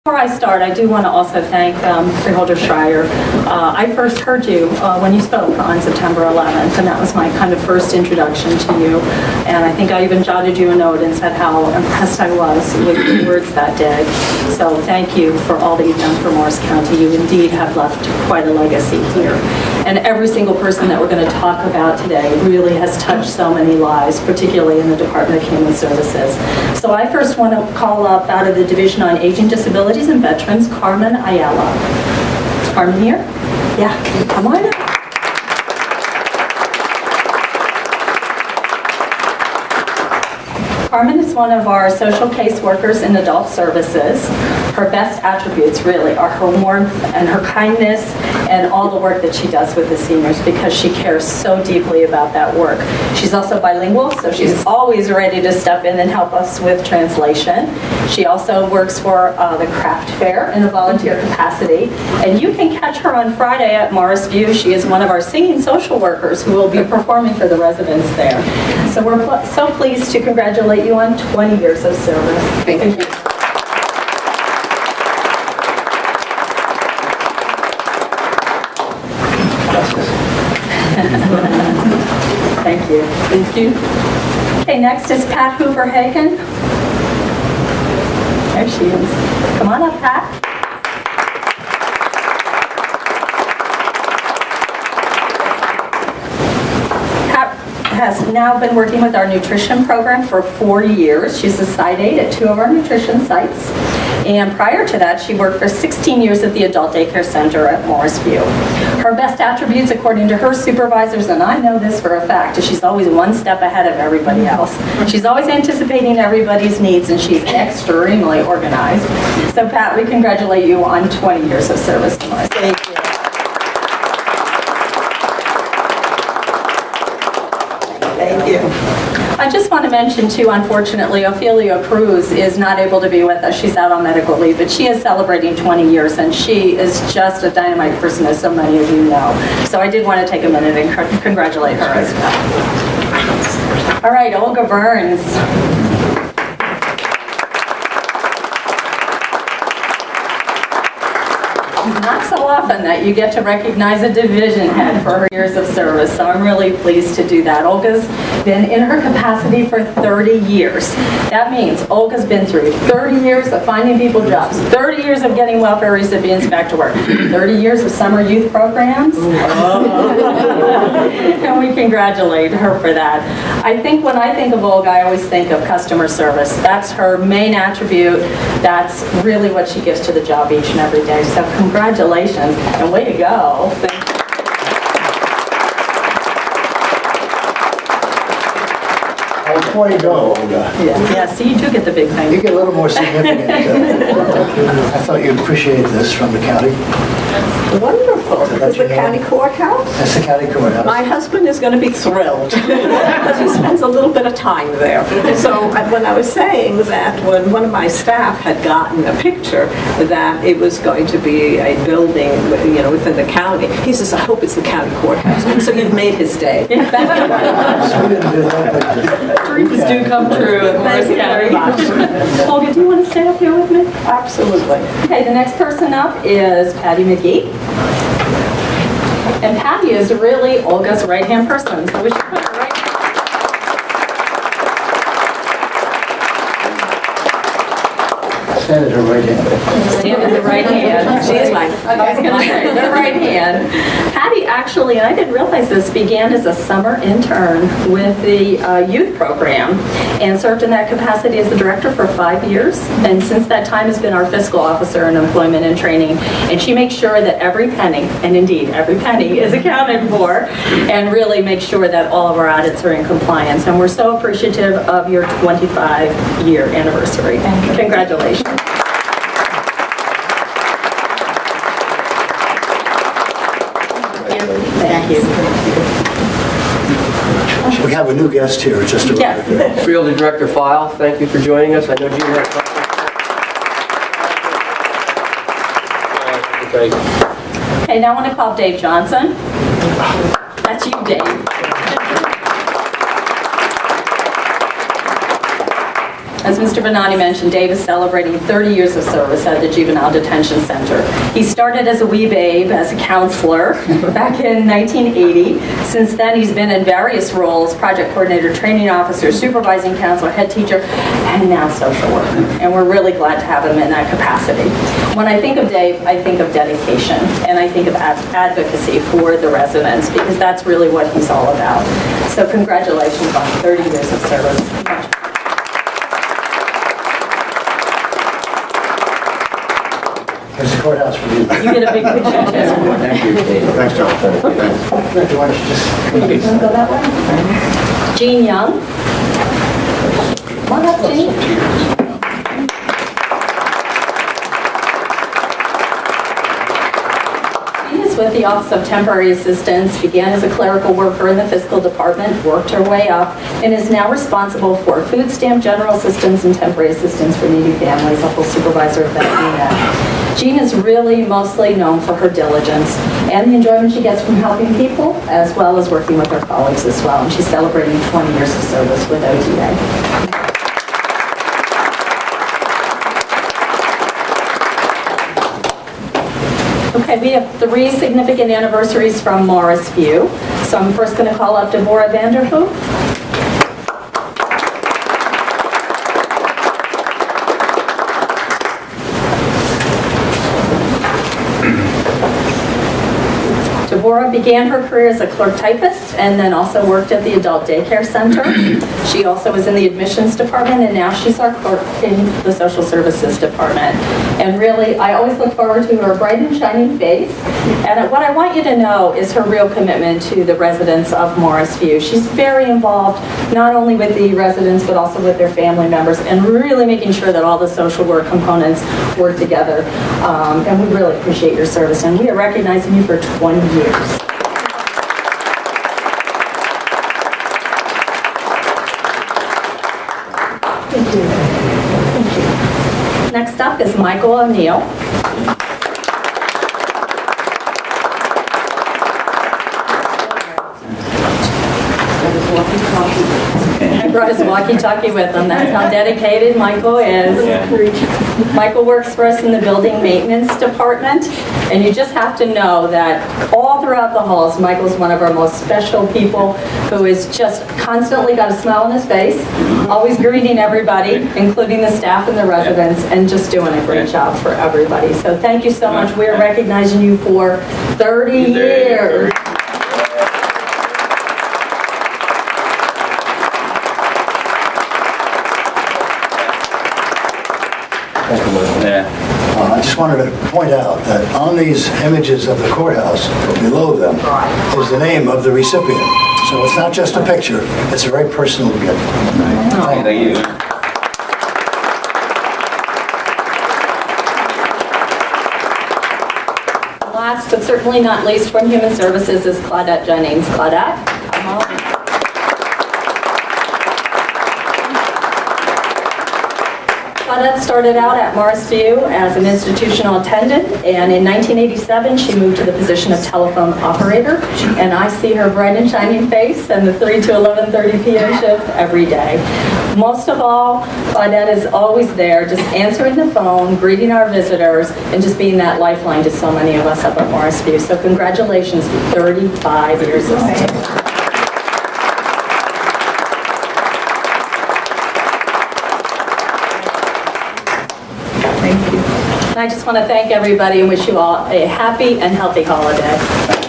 Before I start, I do want to also thank Freeholder Schreier. I first heard you when you spoke on September 11th, and that was my kind of first introduction to you. And I think I even jotted you a note and said how impressed I was with your words that day. So thank you for all that you've done for Morris County. You indeed have left quite a legacy here. And every single person that we're going to talk about today really has touched so many lives, particularly in the Department of Human Services. So I first want to call up out of the Division on Aging, Disabilities, and Veterans, Carmen Ayala. Is Carmen here? Yeah, come on up. Carmen is one of our social caseworkers in adult services. Her best attributes really are her warmth and her kindness and all the work that she does with the seniors because she cares so deeply about that work. She's also bilingual, so she's always ready to step in and help us with translation. She also works for the craft fair in a volunteer capacity. And you can catch her on Friday at Morris View. She is one of our singing social workers who will be performing for the residents there. So we're so pleased to congratulate you on 20 years of service. Thank you. Thank you. Thank you. Okay, next is Pat Hoover-Hagen. There she is. Come on up, Pat. Pat has now been working with our nutrition program for 4 years. She's a site aide at 2 of our nutrition sites. And prior to that, she worked for 16 years at the Adult Daycare Center at Morris View. Her best attributes, according to her supervisors, and I know this for a fact, is she's always one step ahead of everybody else. She's always anticipating everybody's needs, and she's extremely organized. So, Pat, we congratulate you on 20 years of service to Morris. Thank you. Thank you. I just want to mention, too, unfortunately, Ophelia Cruz is not able to be with us. She's out on medical leave, but she is celebrating 20 years, and she is just a dynamite person, as so many of you know. So I did want to take a minute and congratulate her as well. All right, Olga Burns. It's not so often that you get to recognize a division head for her years of service, so I'm really pleased to do that. Olga's been in her capacity for 30 years. That means Olga's been through 30 years of finding people jobs, 30 years of getting welfare recipients back to work, 30 years of summer youth programs, and we congratulate her for that. I think when I think of Olga, I always think of customer service. That's her main attribute. That's really what she gives to the job each and every day. So congratulations, and way to go. Thank you. Before you go, Olga. Yeah, so you do get the big thing. You get a little more significant. I thought you'd appreciate this from the county. Wonderful. This is the county courthouse? That's the county courthouse. My husband is going to be thrilled because he spends a little bit of time there. So when I was saying that when one of my staff had gotten a picture that it was going to be a building, within the county, he says, I hope it's the county courthouse. So you've made his day. Thank you very much. We didn't do that, but Dreams do come true at Morris County. Olga, do you want to stay up here with me? Absolutely. Okay, the next person up is Patty McGee. And Patty is really Olga's right-hand person, so we should put her right. stand at her right hand. Stand at the right hand. She is mine. I was going to say, the right hand. Patty actually, and I didn't realize this, began as a summer intern with the youth program and served in that capacity as the director for 5 years. And since that time has been our fiscal officer in employment and training. And she makes sure that every penny, and indeed every penny, is accounted for and really makes sure that all of our audits are in compliance. And we're so appreciative of your 25-year anniversary. Congratulations. Thank you. We have a new guest here, just a Yes. Field Director File, thank you for joining us. I know Gene had questions. Okay, now I want to call Dave Johnson. That's you, Dave. As Mr. Bonanni mentioned, Dave is celebrating 30 years of service at the Juvenile Detention Center. He started as a wee babe, as a counselor, back in 1980. Since then, he's been in various roles: project coordinator, training officer, supervising counselor, head teacher, and now social worker. And we're really glad to have him in that capacity. When I think of Dave, I think of dedication, and I think of advocacy for the residents, because that's really what he's all about. So congratulations on 30 years of service. There's the courthouse for you. You get a big picture too. Thank you. Thanks, John. Thanks. Rick, why don't you just... You want to go that way? Jean Young. Come on up, Jean. Jean is with the Office of Temporary Assistance, began as a clerical worker in the fiscal department, worked her way up, and is now responsible for food stamp, general assistance, and temporary assistance for needy families, a full supervisor of that unit. Jean is really mostly known for her diligence and the enjoyment she gets from helping people, as well as working with her colleagues as well. And she's celebrating 20 years of service with OTA. Okay, we have 3 significant anniversaries from Morris View. So I'm first going to call up Deborah Vanderhoop. Deborah began her career as a clerk typist and then also worked at the adult daycare center. She also was in the admissions department, and now she's our clerk in the social services department. And really, I always look forward to her bright and shining face. And what I want you to know is her real commitment to the residents of Morris View. She's very involved, not only with the residents, but also with their family members, and really making sure that all the social work components work together. And we really appreciate your service, and we are recognizing you for 20 years. Thank you. Thank you. Next up is Michael O'Neill. I brought his walkie-talkie with him. That's how dedicated Michael is. Michael works for us in the building maintenance department, and you just have to know that all throughout the halls, Michael's one of our most special people who is just constantly got a smile on his face, always greeting everybody, including the staff and the residents, and just doing a great job for everybody. So thank you so much. We're recognizing you for 30 years. I just wanted to point out that on these images of the courthouse, below them, is the name of the recipient. So it's not just a picture, it's a very personal gift. Thank you. Last but certainly not least from Human Services is Claudette Jennings. Claudette, come on. Claudette started out at Morris View as an institutional attendant, and in 1987 she moved to the position of telephone operator, and I see her bright and shining face and the 3 to 11:30 p.m. shift every day. Most of all, Claudette is always there, just answering the phone, greeting our visitors, and just being that lifeline to so many of us up at Morris View. So congratulations, 35 years of service. I just want to thank everybody and wish you all a happy and healthy holiday.